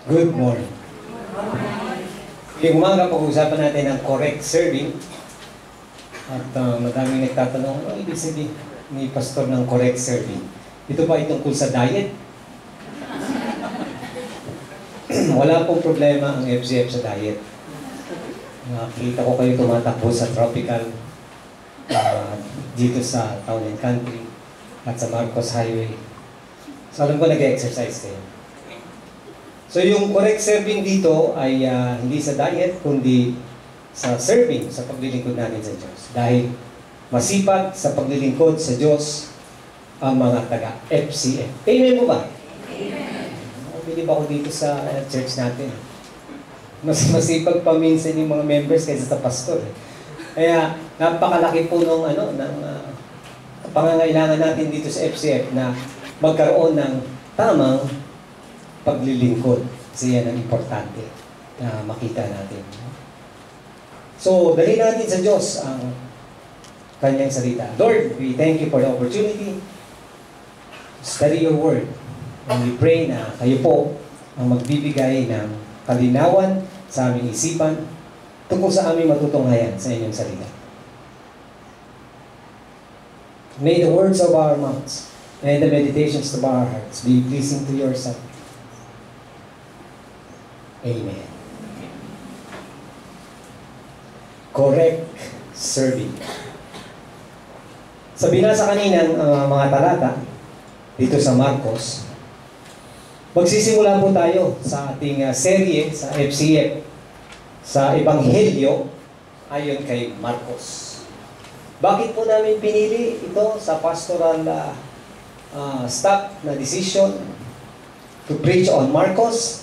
Good morning. Ngayong umaga, pag-uusapan natin ang correct serving. At madaming nagtatanong, ano ibig sabihin ni pastor ng correct serving? Ito ba itungkol sa diet? Wala pong problema ang FCF sa diet. Nakita ko kayo tumatakbo sa tropical dito sa Town and Country at sa Marcos Highway. So alam ko nag-exercise kayo. So yung correct serving dito ay hindi sa diet, kundi sa serving, sa paglilingkod natin sa Diyos. Dahil masipag sa paglilingkod sa Diyos ang mga taga-FCF. Amen mo ba? Amen. Bilib ako dito sa church natin. Mas masipag pa minsan yung mga members kaysa sa pastor. Kaya napakalaki po ng pangangailangan natin dito sa FCF na magkaroon ng tamang paglilingkod. Kasi yan ang importante na makita natin. So, dali natin sa Diyos ang kanyang salita. Lord, we thank you for the opportunity to study your word. And we pray na kayo po ang magbibigay ng kalinawan sa aming isipan tungkol sa aming matutunghayan sa inyong salita. May the words of our mouths and the meditations of our hearts be pleasing to your sight. Amen. Correct serving. Sa binasa kaninang mga talata dito sa Marcos, magsisimula po tayo sa ating serye sa FCF sa Ebanghelyo ayon kay Marcos. Bakit po namin pinili ito sa pastoral staff na decision to preach on Marcos?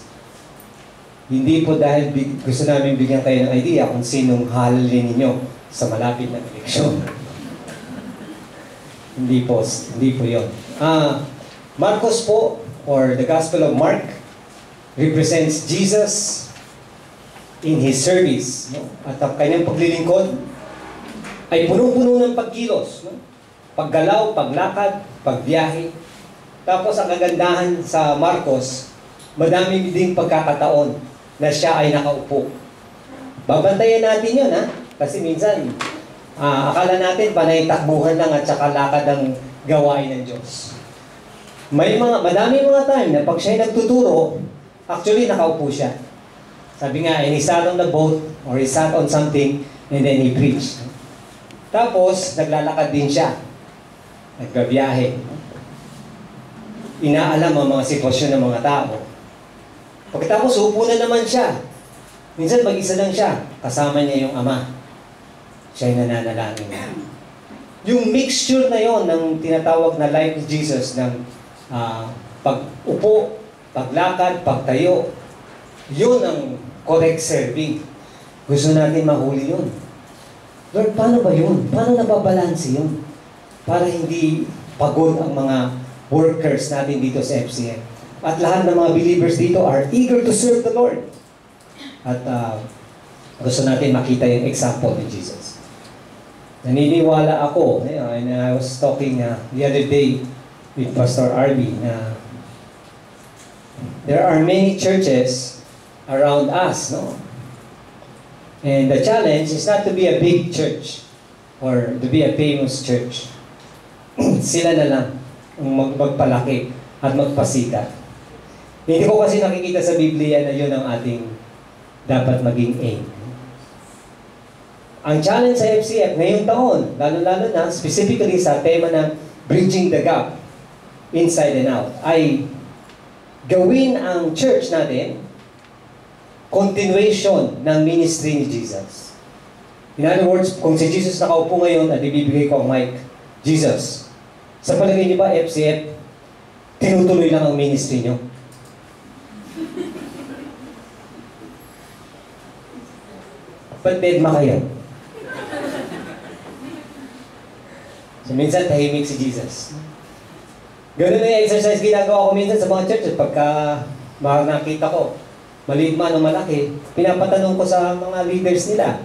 Hindi po dahil gusto namin bigyan kayo ng idea kung sinong hahalin ninyo sa malapit na eleksyon. Hindi po yun. Marcos po, or the Gospel of Mark, represents Jesus in His service. No? At ang kanyang paglilingkod ay punong-puno ng pagkilos. No? Paggalaw, paglakad, pagbiyahe. Tapos ang kagandahan sa Marcos, madami ding pagkakataon na siya ay nakaupo. Babantayan natin yun, ha? Kasi minsan, akala natin panay takbuhan lang at saka lakad ang gawain ng Diyos. Madami mga time na pag siya'y nagtuturo, actually nakaupo siya. Sabi nga, he sat on the boat or he sat on something and then he preached. Tapos, naglalakad din siya. Nagbabiyahe. Inaalam ang mga sitwasyon ng mga tao. Pagkatapos, upo na naman siya. Minsan, mag-isa lang siya. Kasama niya yung ama. Siya'y nananalangin. Yung mixture na yon ng tinatawag na life of Jesus, ng pag-upo, paglakad, pagtayo, yun ang correct serving. Gusto natin mahuli yun. Lord, paano ba yun? Paano nababalansi yun? Para hindi pagod ang mga workers natin dito sa FCM. At lahat ng mga believers dito are eager to serve the Lord. At gusto natin makita yung example ni Jesus. Naniniwala ako, and I was talking the other day with Pastor Arby na there are many churches around us, no? And the challenge is not to be a big church or to be a famous church. Sila na lang ang magpalaki at magpasikat. Hindi ko kasi nakikita sa Biblia na yun ang ating dapat maging aim. Ang challenge sa FCF ngayong taon, lalo-lalo na, specifically sa tema ng Bridging the Gap, Inside and Out, ay gawin ang church natin continuation ng ministry ni Jesus. In other words, kung si Jesus nakaupo ngayon at ibibigay ko ang mic, Jesus, sa palagay niyo ba, FCF, tinutuloy lang ang ministry niyo? Pagdedma kayo. So minsan tahimik si Jesus. Ganun na yung exercise ginagawa ko minsan sa mga churches. Pagka nakita ko, maliit man o malaki, pinapatanong ko sa mga leaders nila.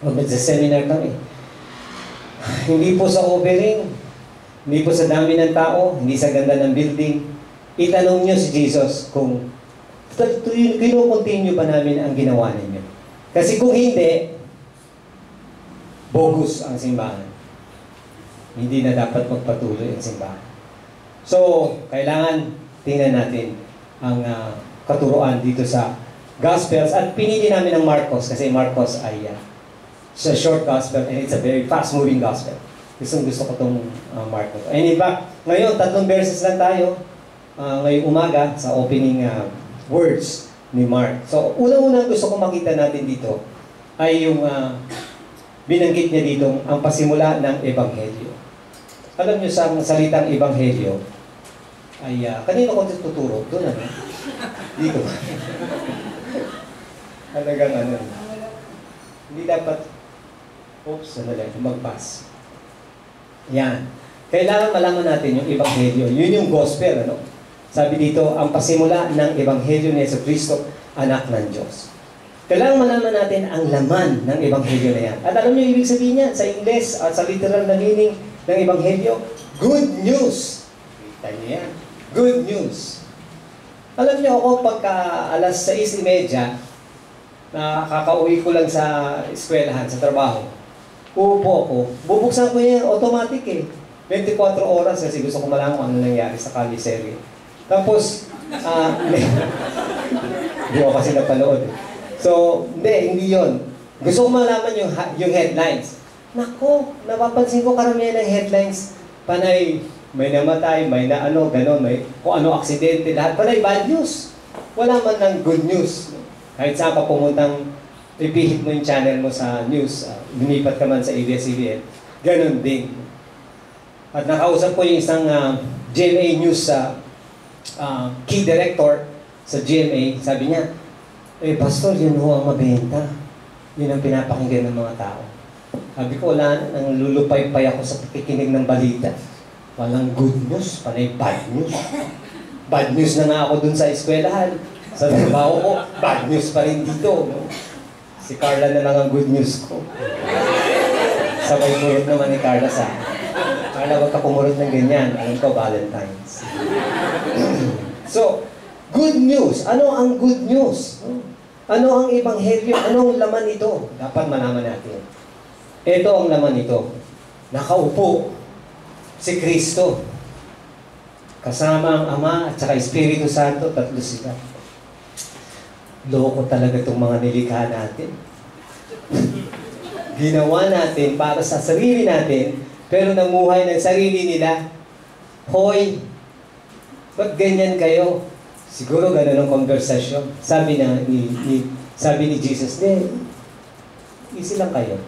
O nagsa-seminar kami. Hindi po sa offering, hindi po sa dami ng tao, hindi sa ganda ng building. Itanong nyo si Jesus kung Kino-continue ba namin ang ginawa ninyo? Kasi kung hindi, bogus ang simbahan. Hindi na dapat magpatuloy ang simbahan. So, kailangan tingnan natin ang katuruan dito sa Gospels. At pinili namin ang Marcos kasi Marcos ay it's a short Gospel and it's a very fast-moving Gospel. Gusto ko itong Marcos. And in fact, ngayon, 3 verses lang tayo ngayong umaga sa opening words ni Mark. So, unang-unang gusto ko makita natin dito ay yung binanggit niya dito ang pasimula ng Ebanghelyo. Alam niyo sa salitang Ebanghelyo ay kanino ko tuturo? Doon ano? Dito. Talagang ano. Hindi dapat mag-pass. Yan. Kailangan malaman natin yung Ebanghelyo. Yun yung gospel, ano? Sabi dito, ang pasimula ng Ebanghelyo ni Jesucristo, anak ng Diyos. Kailangan malaman natin ang laman ng Ebanghelyo na yan. At alam niyo ibig sabihin niyan, sa Ingles at sa literal na meaning ng Ebanghelyo, good news. Kita niyo yan. Good news. Alam niyo ako, pagka alas 6:30, nakakauwi ko lang sa eskwelahan, sa trabaho, uupo ako, bubuksan ko yan automatic 24 oras kasi gusto ko malaman kung ano nangyari sa Kaliserie. Tapos, hindi ko kasi napanood. So, hindi yun. Gusto ko malaman yung headlines. Nako, napapansin ko karamihan ng headlines, panay, may namatay, may na ano, gano'n, may kung ano aksidente, lahat. Panay bad news. Wala man ng good news. Kahit saan ka pumuntang, ipihit mo yung channel mo sa news, lumipat ka man sa ABS-CBN, gano'n din. At nakausap ko yung isang GMA News key director sa GMA, sabi niya, Pastor, yun ho ang mabenta. Yun ang pinapakinggan ng mga tao. Sabi ko, wala na, nang lulupay-pay ako sa pakikinig ng balita. Walang good news, panay bad news. Bad news na nga ako dun sa eskwelahan. Sa trabaho ko, bad news pa rin dito. No? Si Carla na lang ang good news ko. Sabay murot naman ni Carla sa akin. Carla, wag ka pumurot ng ganyan. Alam ko, Valentine's. So, good news. Ano ang good news? Ano ang Ebanghelyo? Ano ang laman ito? Dapat malaman natin. Ito ang laman ito. Nakaupo si Kristo. Kasama ang Ama at saka Espiritu Santo, tatlo sila. Loko talaga itong mga nilikha natin. Ginawa natin para sa sarili natin, pero namuhay ng sarili nila. Hoy, ba't ganyan kayo? Siguro gano'n ang conversation. Sabi ni Jesus, easy lang kayo.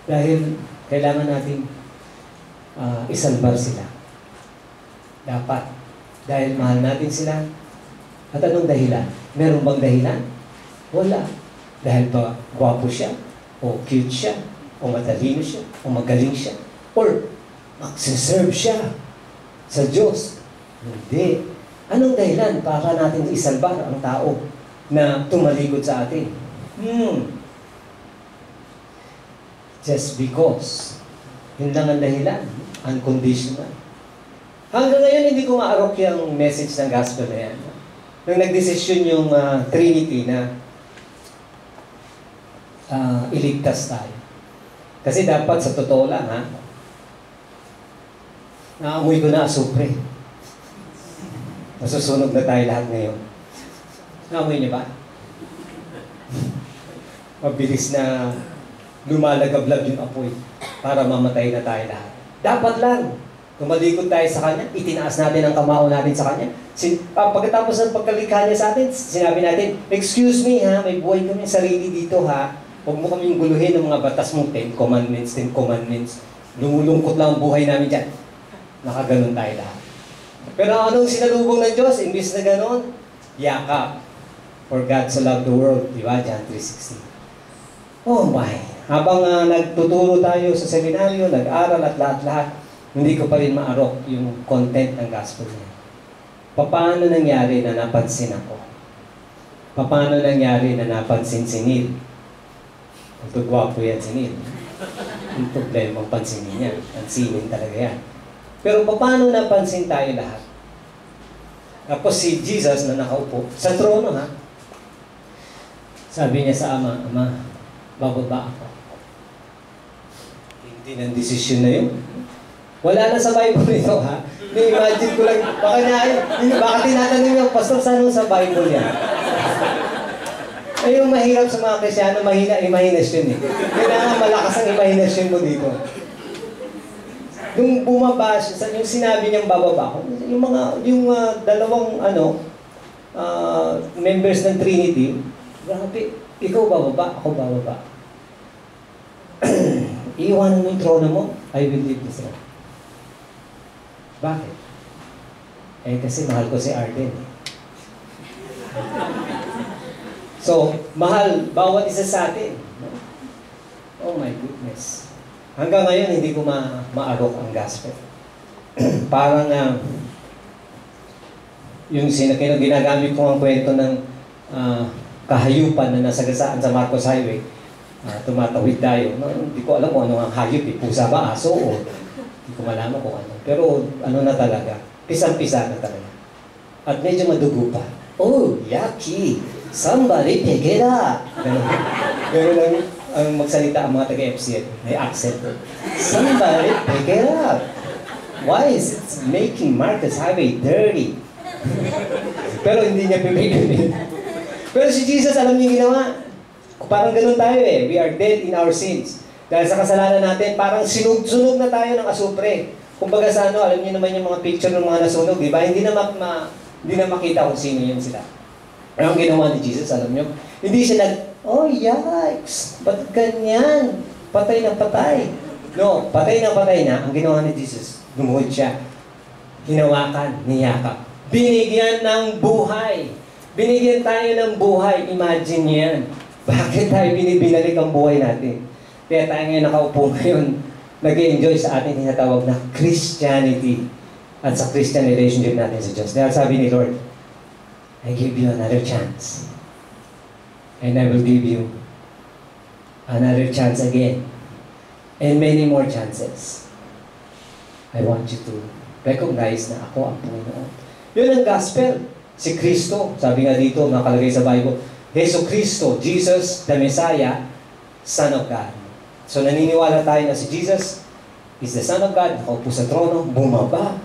Dahil kailangan natin isalbar sila. Dapat. Dahil mahal natin sila. At anong dahilan? Meron bang dahilan? Wala. Dahil ba gwapo siya? O cute siya? O matalino siya? O magaling siya? Or magsiserve siya sa Diyos? Hindi. Anong dahilan para natin isalbar ang tao na tumalikod sa atin? Just because. Yun lang ang dahilan. Unconditional. Hanggang ngayon, hindi ko maarok yung message ng gospel na yan. Nung nagdesisyon yung Trinity na iligtas tayo. Kasi dapat sa totoo lang, naamoy ko na asupre. Masusunog na tayo lahat ngayon. Naamoy niyo ba? Mabilis na lumalagablab yung apoy para mamatay na tayo lahat. Dapat lang, tumalikod tayo sa Kanya, itinaas natin ang kamao natin sa Kanya. Pagkatapos ng pagkalikha niya sa atin, sinabi natin, excuse me may buhay kami sarili dito Huwag mo kaming guluhin ng mga batas mo, 10 commandments, 10 commandments. Lumulungkot lang ang buhay namin dyan. Nakaganon tayo lahat. Pero anong sinalubong ng Diyos? Imbis na ganon, yakap. For God so loved the world. Diba? John 3:16. Oh my. Habang nagtuturo tayo sa seminaryo, nag-aral at lahat-lahat, hindi ko pa rin maarok yung content ng gospel niya. Paano nangyari na napansin ako? Paano nangyari na napansin si Neil? Ito gwapo yan si Neil. Yung problema ang pansinin niya. Pansinin talaga yan. Pero paano napansin tayo lahat? Tapos si Jesus na nakaupo sa trono, ha? Sabi niya sa Ama, Ama, bababa ako. Hindi ng desisyon na yun. Wala na sa Bible ito, ha? Ni-imagine ko lang, baka tinatanong niyo, Pastor, saan sa Bible yan? Ay, yung mahirap sa mga Kristyano, mahina imahinasyon eh. Kailangan malakas ang imahinasyon mo dito. Nung bumaba siya, yung sinabi niyang bababa, yung dalawang members ng Trinity, grabe, ikaw bababa, ako bababa. Iiwanan mo yung trono mo, I will leave this throne. Bakit? Eh kasi mahal ko si Arden. So, mahal bawat isa sa atin. Oh my goodness. Hanggang ngayon, hindi ko maarok ang gospel. Parang yung ginagamit ko ang kwento ng kahayupan na nasagasaan sa Marcos Highway. Tumatawid tayo. Hindi ko alam kung ano ang hayop. Pusa ba? Aso? O hindi ko malaman kung ano. Pero ano na talaga. Pisang-pisa na talaga. At medyo madugo pa. Oh, yucky! Somebody pick it up! Ganun lang ang magsalita ang mga taga-FCN. May accent. Somebody pick it up! Why is it making Marcos Highway dirty? Pero hindi niya pipigilin. Pero si Jesus, alam niyo ginawa. Parang ganun tayo eh. We are dead in our sins. Dahil sa kasalanan natin, parang sinunog na tayo ng asupre. Kumbaga sa alam niyo naman yung mga picture ng mga nasunog, di ba? Hindi na makita kung sino yun sila. Ano ang ginawa ni Jesus, alam niyo? Hindi siya oh yikes! Ba't ganyan? Patay na patay. No, patay na. Ang ginawa ni Jesus, lumuhod siya. Hinawakan, niyakap. Binigyan ng buhay. Binigyan tayo ng buhay. Imagine yan. Bakit tayo binibinalik ang buhay natin? Kaya tayo ngayon nakaupo ngayon, nag-enjoy sa ating tinatawag na Christianity at sa Christian relationship natin sa Diyos. Dahil sabi ni Lord, I give you another chance. And I will give you another chance again. And many more chances. I want you to recognize na ako ang Panginoon. Yun ang gospel. Si Kristo, sabi nga dito, nakalagay sa Bible, Jesu Kristo, Jesus, the Messiah, Son of God. So naniniwala tayo na si Jesus is the Son of God, nakaupo sa trono, bumaba,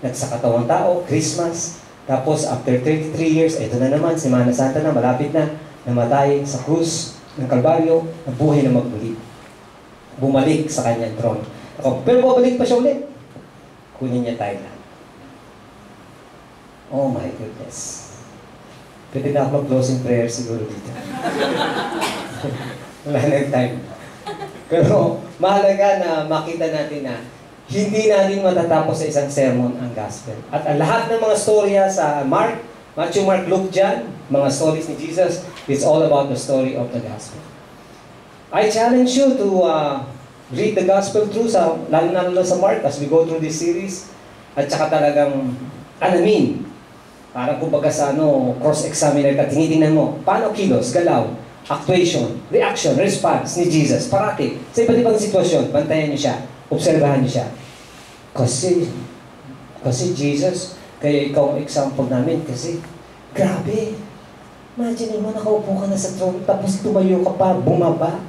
nagsakatawang tao, Christmas, tapos after 33 years, ito na naman, Semana Santa na, malapit na, namatay sa krus ng Kalbaryo, nabuhay na magbuli. Bumalik sa kanyang trono. Pero babalik pa siya ulit. Kunin niya tayo lang. Oh my goodness. Pwede na ako mag-closing prayer siguro dito. Wala na time. Pero mahalaga na makita natin na hindi natin matatapos sa isang sermon ang gospel. At ang lahat ng mga storya sa Matthew, Mark, Luke, John, mga stories ni Jesus, it's all about the story of the gospel. I challenge you to read the gospel through, lalo na sa Mark, as we go through this series, at saka talagang alamin. Parang kumbaga sa cross-examiner ka, tinitingnan mo, paano kilos, galaw, actuation, reaction, response ni Jesus, parati, sa iba't ibang sitwasyon, bantayan niyo siya, obserbahan niyo siya. Kasi Jesus, kaya ikaw ang example namin, kasi, grabe, imagine mo, nakaupo ka na sa throne, tapos tumayo ka pa, bumaba.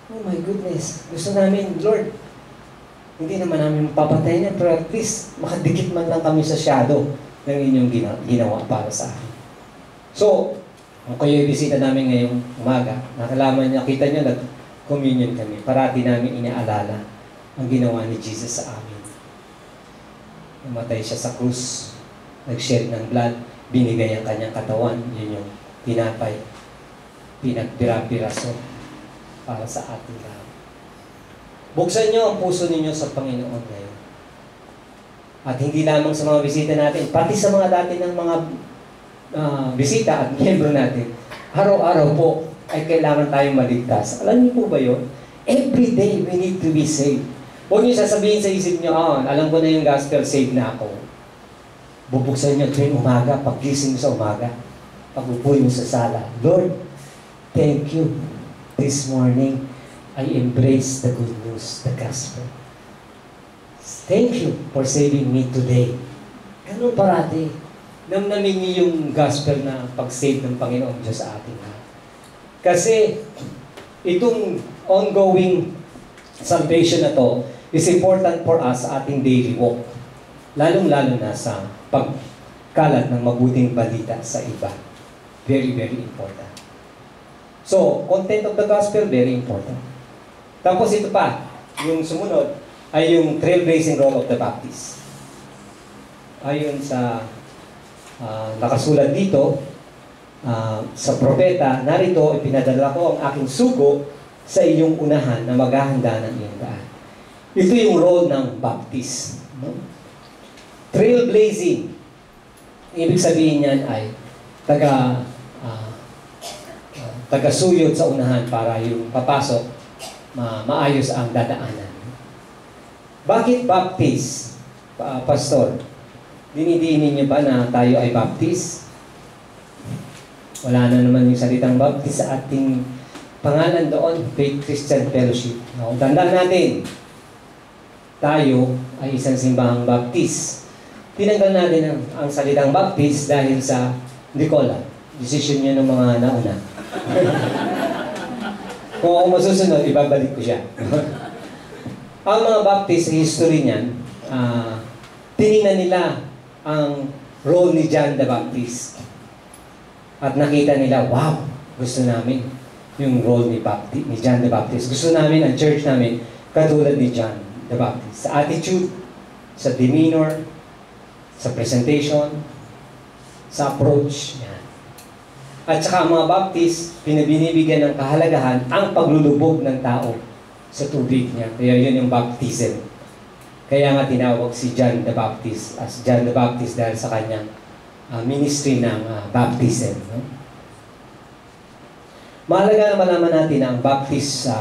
Oh my goodness, gusto namin, Lord, hindi naman namin papatayin yan, pero at least, makadikit man lang kami sa shadow ng inyong ginawa para sa akin. So, kung kayo ibisita namin ngayong umaga, nakita nyo, nag-communion kami. Parati namin inaalala ang ginawa ni Jesus sa amin. Namatay siya sa krus, nag-shed ng blood, binigay ang kanyang katawan, yun yung tinapay, pinagpira-piraso para sa ating lahat. Buksan nyo ang puso ninyo sa Panginoon ngayon. At hindi lamang sa mga bisita natin, pati sa mga dati ng mga bisita at miyembro natin, araw-araw po ay kailangan tayong maligtas. Alam niyo po ba yun? Every day we need to be saved. Huwag niyo sasabihin sa isip niyo, alam ko na yung gospel, saved na ako. Bubuksan niyo tuwing umaga, paggising mo sa umaga, pag-upoy mo sa sala. Lord, thank you. This morning, I embrace the good news, the gospel. Thank you for saving me today. Ganun parati. namnamin niyo yung gospel na pag-save ng Panginoong Diyos sa atin. Kasi itong ongoing salvation na to is important for us sa ating daily walk. Lalong-lalo na sa pagkalat ng mabuting balita sa iba. Very, very important. So, content of the gospel, very important. Tapos ito pa, yung sumunod, ay yung trailblazing role of the Baptist. Ayon sa nakasulat dito, sa propeta, narito, ipinadala ko ang aking sugo sa iyong unahan na maghahanda ng iyong daan. Ito yung role ng Baptist. No? Trailblazing. Ibig sabihin niyan ay taga-suyod sa unahan para yung papasok, maayos ang dadaanan. Bakit Baptist, Pastor? Dinidiinin niyo ba na tayo ay Baptist? Wala na naman yung salitang Baptist sa ating pangalan doon, Faith Christian Fellowship. No, tandaan natin, tayo ay isang simbahang Baptist. Tinanggal natin ang salitang Baptist dahil sa, hindi ko alam, decision niya ng mga nauna. Kung ako masusunod, ibabalik ko siya. Ang mga Baptist, history niyan, tinignan nila ang role ni John the Baptist. At nakita nila, wow, gusto namin yung role ni John the Baptist. Gusto namin ang church namin katulad ni John the Baptist. Sa attitude, sa demeanor, sa presentation, sa approach. Yan. At saka ang mga Baptist, binibigyan ng kahalagahan ang paglulubog ng tao sa tubig niya. Kaya yun yung baptism. Kaya nga tinawag si John the Baptist as John the Baptist dahil sa kanyang ministry ng baptism. No? Mahalaga na malaman natin na ang Baptist, si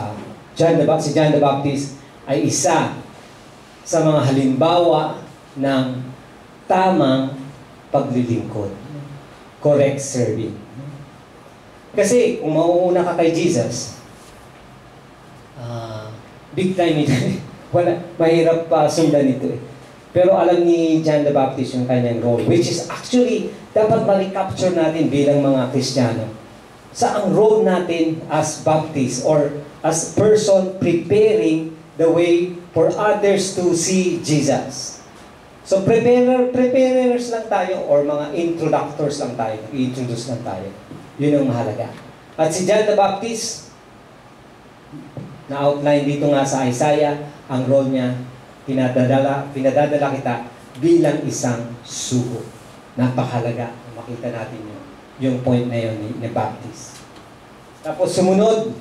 John the Baptist ay isa sa mga halimbawa ng tamang paglilingkod. Correct serving. Kasi kung mauuna ka kay Jesus, big time ito. Mahirap pa sundan ito eh. Pero alam ni John the Baptist yung kanyang role, which is actually dapat ma-recapture natin bilang mga Kristiyano. Sa ang role natin as Baptist or as person preparing the way for others to see Jesus. So preparers lang tayo or mga introductors lang tayo, i-introduce lang tayo. Yun ang mahalaga. At si John the Baptist, na-outline dito nga sa Isaiah, ang role niya, pinadadala kita bilang isang sugo. Napakahalaga. Makita natin yung point na yun ni Baptist. Tapos sumunod,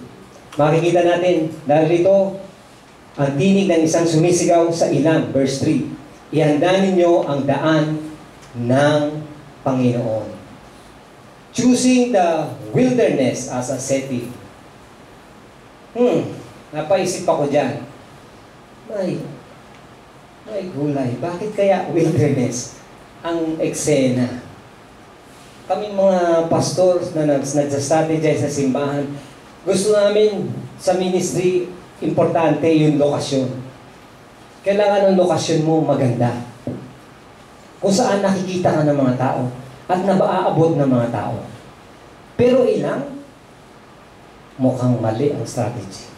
makikita natin, dahil rito, ang tinig ng isang sumisigaw sa ilang, verse 3. Ihanda ninyo ang daan ng Panginoon. Choosing the wilderness as a setting. Napaisip ako dyan. May gulay. Bakit kaya wilderness ang eksena? Kami mga pastors na nagsastrategize sa simbahan, gusto namin sa ministry, importante yung lokasyon. Kailangan ang lokasyon mo maganda. Kung saan nakikita ka ng mga tao at nabaaabot ng mga tao. Pero ilang, mukhang mali ang strategy.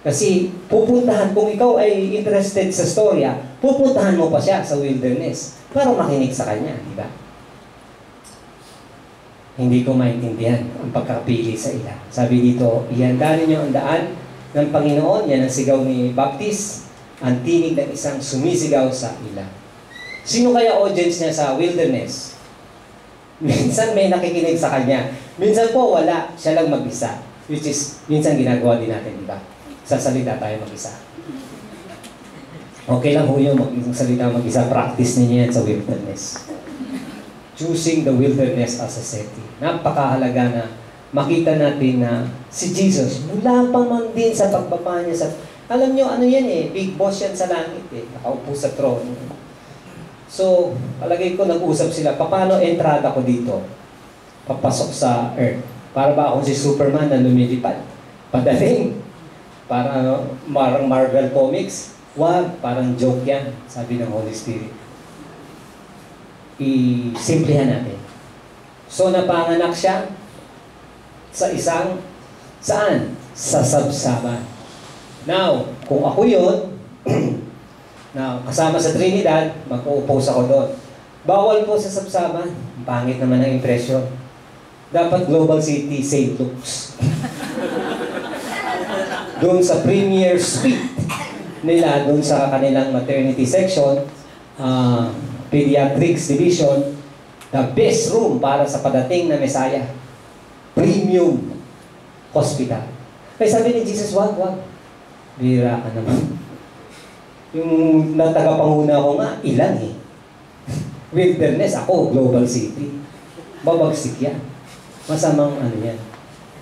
Kasi pupuntahan, kung ikaw ay interested sa storya, pupuntahan mo pa siya sa wilderness para makinig sa kanya, di ba? Hindi ko maintindihan ang pagkapili sa ila. Sabi dito, ihanda ninyo ang daan ng Panginoon, yan ang sigaw ni Baptist, ang tinig ng isang sumisigaw sa ila. Sino kaya audience niya sa wilderness? Minsan may nakikinig sa kanya. Minsan po wala, siya lang mag-isa. Which is, minsan ginagawa din natin, di ba? Sasalita tayo mag-isa. Okay lang ho yung magsalita mag-isa. Practice ninyo yan sa wilderness. Choosing the wilderness as a setting. Napakahalaga na makita natin na si Jesus, mula pa man din sa pagbaba niya sa... Alam nyo, ano yan eh, big boss yan sa langit eh. Nakaupo sa throne. So, palagay ko nag-usap sila, paano entrada ko dito? Papasok sa earth. Para ba akong si Superman na lumilipad? Padaling. Parang Marvel Comics. Wag, parang joke yan, sabi ng Holy Spirit. isimplihan natin. So, napanganak siya sa isang, saan? Sa sabsaban. Now, kung ako yun, na kasama sa Trinidad, mag-oppose ako doon. Bawal po sa sabsaban. Pangit naman ang impression. Dapat Global City, St. Luke's. Doon sa premier suite nila, doon sa kanilang maternity section, pediatrics division, the best room para sa padating na Messiah. Premium hospital. Kaya sabi ni Jesus, wag. Bira ka naman. Yung natagapanguna ko nga, ilan eh. Wilderness, ako, Global City. Babagsik yan. Masamang ano yan.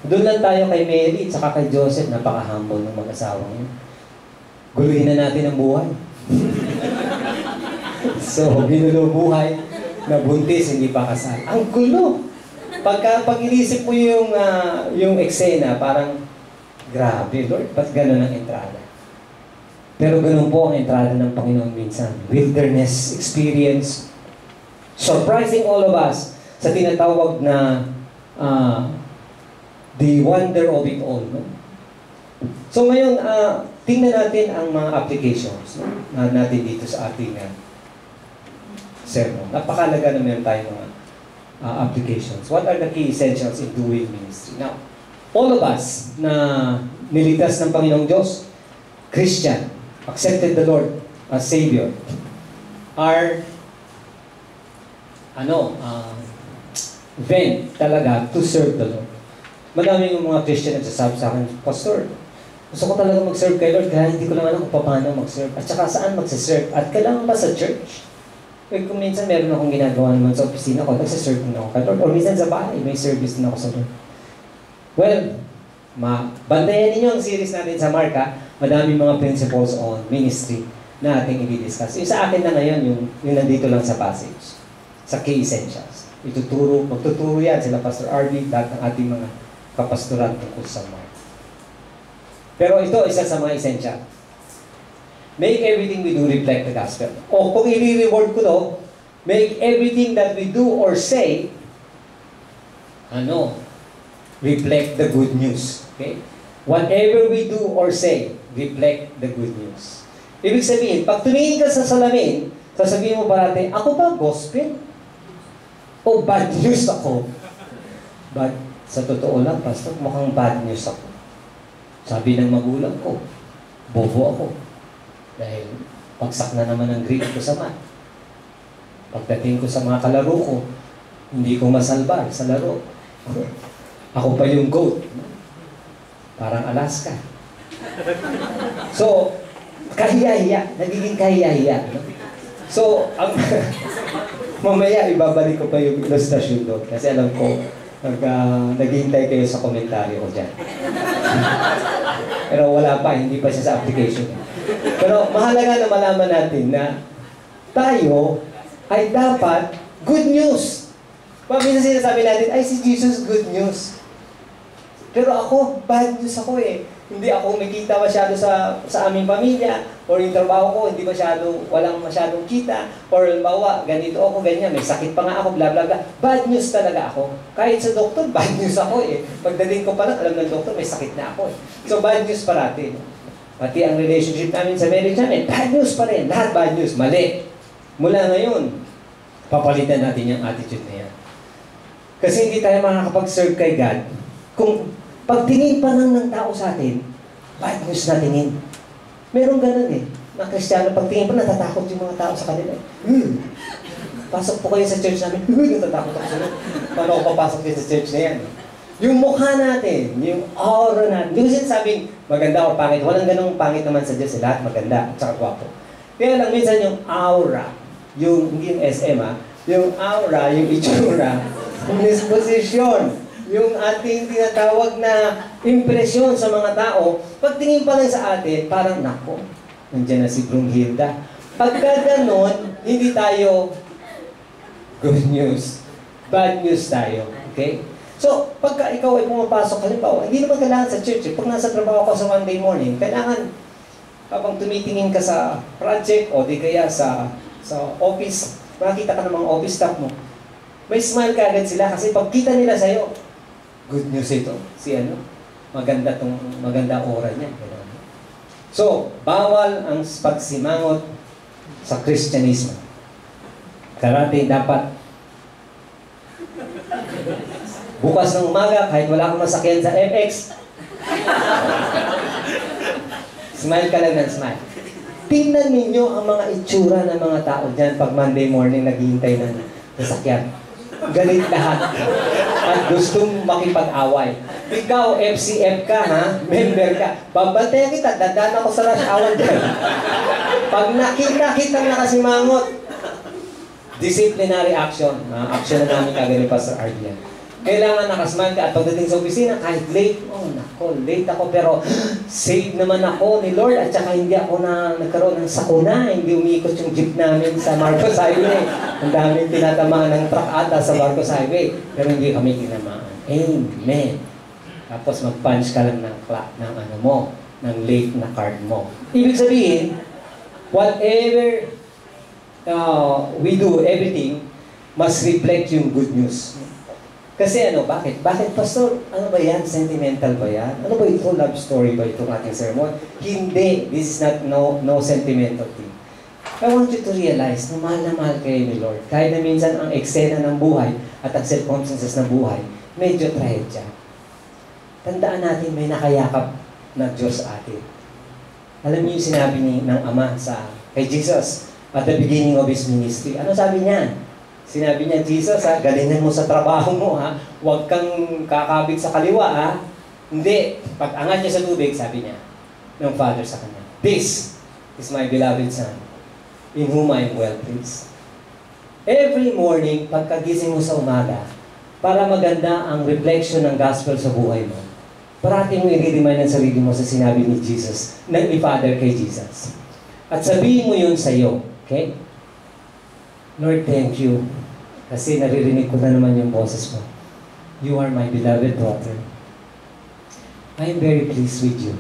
Doon lang tayo kay Mary at saka kay Joseph, napaka-humble ng mag-asawang yun. Guluhin na natin ang buhay. So, ginulo buhay, nabuntis, hindi pa kasal. Ang gulo! Pag inisip mo yung eksena, parang, grabe, Lord, ba't gano'n ang entrada? Pero gano'n po ang entrada ng Panginoon minsan. Wilderness experience, surprising all of us sa tinatawag na the wonder of it all. No? So ngayon, tingnan natin ang mga applications natin dito sa ating sermon. Napakalaga na meron tayong mga applications. What are the key essentials in doing ministry? Now, all of us na nilitas ng Panginoong Diyos, Christian, accepted the Lord as Savior, are vent talaga to serve the Lord. Madami yung mga Christian nagsasabi sa akin, Pastor, gusto ko talaga mag-serve kay Lord, kaya hindi ko lang alam kung paano mag-serve. At saka saan mag-serve? At kailangan ba sa church? Eh, kung minsan meron akong ginagawa naman sa opisina ko, nagsiserve din ako kay Lord. Or minsan sa bahay, may service din ako sa Lord. Well, bantayan ninyo ang series natin sa Marka, madaming mga principles on ministry na ating i-discuss. Yung sa akin na ngayon, yung nandito lang sa passage, sa key essentials. Magtuturo yan sila Pastor Arby, lahat ng ating mga kapastoran tungkol sa Mark. Pero ito, isa sa mga essential. Make everything we do reflect the gospel. O kung i-reward ko to, make everything that we do or say, reflect the good news. Okay? Whatever we do or say, reflect the good news. Ibig sabihin, pag tumingin ka sa salamin, sasabihin mo parati, ako ba gospel? O bad news ako? But sa totoo lang, Pastor, mukhang bad news ako. Sabi ng magulang ko, bobo ako. Dahil pagsak na naman ang grade ko sa math. Pagdating ko sa mga kalaro ko, hindi ko masalbar sa laro. Ako pa yung GOAT. Parang Alaska. So, kahiya-hiya. Nagiging kahiya-hiya. So, mamaya ibabalik ko pa yung illustration doon. Kasi alam ko, naghihintay kayo sa komentaryo ko dyan. Pero wala pa, hindi pa siya sa application. Pero mahalaga na malaman natin na tayo ay dapat good news. Minsan sinasabi natin, ay si Jesus good news. Pero ako, bad news ako eh. Hindi ako kumikita masyado sa aming pamilya, or yung trabaho ko, walang masyadong kita, or bawa, ganito ako, ganyan, may sakit pa nga ako, bla bla bla. Bad news talaga ako. Kahit sa doktor, bad news ako eh. Pagdating ko pa lang, alam ng doktor, may sakit na ako eh. So bad news parating. Pati ang relationship namin sa marriage namin, bad news pa rin. Lahat bad news, mali. Mula ngayon, papalitan natin yung attitude na yan. Kasi hindi tayo makakapag-serve kay God kung pagtingin pa lang ng tao sa atin, bad news na tingin. Meron ganun eh. Na Kristiyano, pagtingin pa, natatakot yung mga tao sa kanila. Pasok po kayo sa church namin, natatakot ako sa loob. Paano ako papasok din sa church na yan? Yung mukha natin, yung aura natin. Hindi ko sinasabing maganda o pangit. Walang ganung pangit naman sa Diyos. Lahat maganda at saka gwapo. Kaya lang minsan yung aura, hindi yung SM yung aura, yung itsura, yung disposition, yung ating tinatawag na impresyon sa mga tao, pagtingin pa lang sa atin, parang nako, nandiyan na si Brunhilda. Pagka ganon, hindi tayo good news. Bad news tayo. Okay? So, pagka ikaw ay pumapasok, halimbawa, hindi naman kailangan sa church. Pag nasa trabaho ka sa Monday morning, kailangan habang tumitingin ka sa project o di kaya sa office, makita ka ng mga office staff mo, may smile ka agad sila kasi pagkita nila sa'yo, good news ito. Si maganda aura niya. So, bawal ang pagsimangot sa Kristyanismo. Karate dapat bukas ng umaga, kahit wala akong masakyan sa FX, smile ka lang ng smile. Tingnan ninyo ang mga itsura ng mga tao dyan pag Monday morning naghihintay ng sasakyan. Galit lahat. At gustong makipag-away. Ikaw, FCF ka, ha? Member ka. Babantayan kita, dadaan ako sa rush hour dyan. Pag nakita kitang nakasimangot, disciplinary action. Action na namin kagad ni Pastor Ardian. Kailangan nakasmile ka at pagdating sa opisina, kahit late, late ako, pero save naman ako ni Lord at saka hindi ako nagkaroon ng sakuna, hindi umiikot yung jeep namin sa Marcos Highway. Ang daming tinatamaan ng truck ata sa Marcos Highway, pero hindi kami tinamaan. Amen. Tapos mag-punch ka lang ng late na card mo. Ibig sabihin, whatever we do, everything must reflect yung good news. Kasi bakit? Bakit, Pastor? Ano ba yan? Sentimental ba yan? Ano ba ito? Love story ba itong ating sermon? Hindi. This is not no sentimental thing. I want you to realize na mahal kayo ni Lord. Kahit na minsan ang eksena ng buhay at ang circumstances ng buhay, medyo trahedya. Tandaan natin may nakayakap na Diyos sa atin. Alam niyo yung sinabi ng Ama kay Jesus at the beginning of His ministry. Ano sabi niya? Sinabi niya, Jesus, galingan mo sa trabaho mo, ha? Huwag kang kakabig sa kaliwa, ha? Hindi. Pag-angat niya sa tubig, sabi niya, ng Father sa kanya, this is my beloved Son, in whom I am well pleased. Every morning, pagkagising mo sa umaga, para maganda ang reflection ng gospel sa buhay mo, parati mo i-remind ang sarili mo sa sinabi ni Jesus, ni Father kay Jesus. At sabihin mo yun sa iyo, okay? Lord, thank you. Kasi naririnig ko na naman yung boses mo. You are my beloved daughter. I am very pleased with you.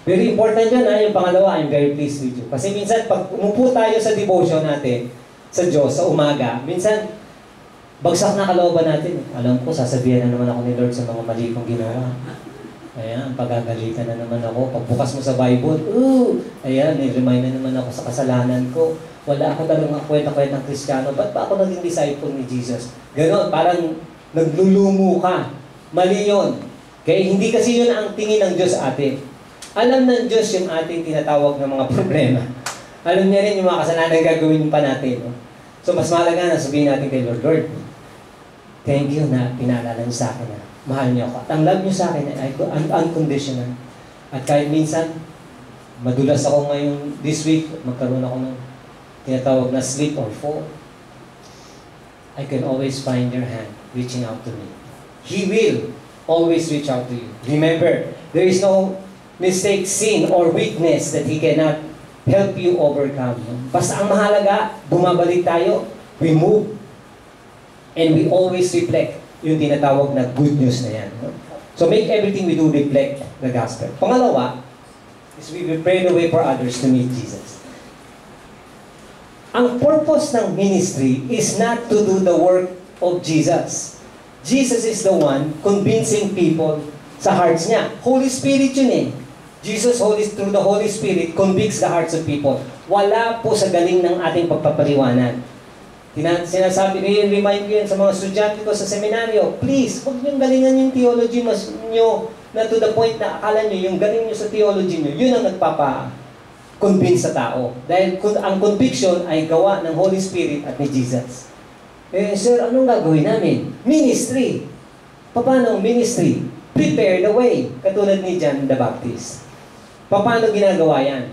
Very important yun, yung pangalawa, I am very pleased with you. Kasi minsan, pag umupo tayo sa devotion natin, sa Diyos, sa umaga, minsan, bagsak na kalooban natin. Alam ko, sasabihan na naman ako ni Lord sa mga mali kong ginawa. Ayan, pagagalitan na naman ako. Pagbukas mo sa Bible, ayan, i-remind na naman ako sa kasalanan ko. Wala ako talagang kwenta-kwenta ng Kristiyano. Ba't ba ako naging disciple ni Jesus? Ganon, parang naglulumo ka. Mali yun. Okay? Hindi kasi yun ang tingin ng Diyos sa atin. Alam ng Diyos yung ating tinatawag ng mga problema. Alam niya rin yung mga kasalanan gagawin pa natin. No? So, mas mahalaga na sabihin natin kay Lord, Lord, thank you na pinaalala niyo sa akin na mahal niyo ako. At ang love niyo sa akin ay unconditional. At kahit minsan, madulas ako ngayon, this week, magkaroon ako ng tinatawag na slip or fall, I can always find your hand reaching out to me. He will always reach out to you. Remember, there is no mistake, sin, or weakness that He cannot help you overcome. Basta ang mahalaga, bumabalik tayo, we move, and we always reflect yung tinatawag na good news na yan. So make everything we do reflect the gospel. Pangalawa, is we will pray the way for others to meet Jesus. Ang purpose ng ministry is not to do the work of Jesus. Jesus is the one convincing people sa hearts niya. Holy Spirit yun eh. Jesus, through the Holy Spirit, convicts the hearts of people. Wala po sa galing ng ating pagpapaliwanag. Sinasabi, remind ko yan sa mga estudyante ko sa seminaryo, please, huwag niyong galingan yung theology nyo na to the point na akala nyo, yung galing nyo sa theology nyo, yun ang nagpapa-convince sa tao. Dahil ang conviction ay gawa ng Holy Spirit at ni Jesus. Sir, anong gagawin namin? Ministry. Paano ang ministry? Prepare the way. Katulad ni John the Baptist. Paano ginagawa yan?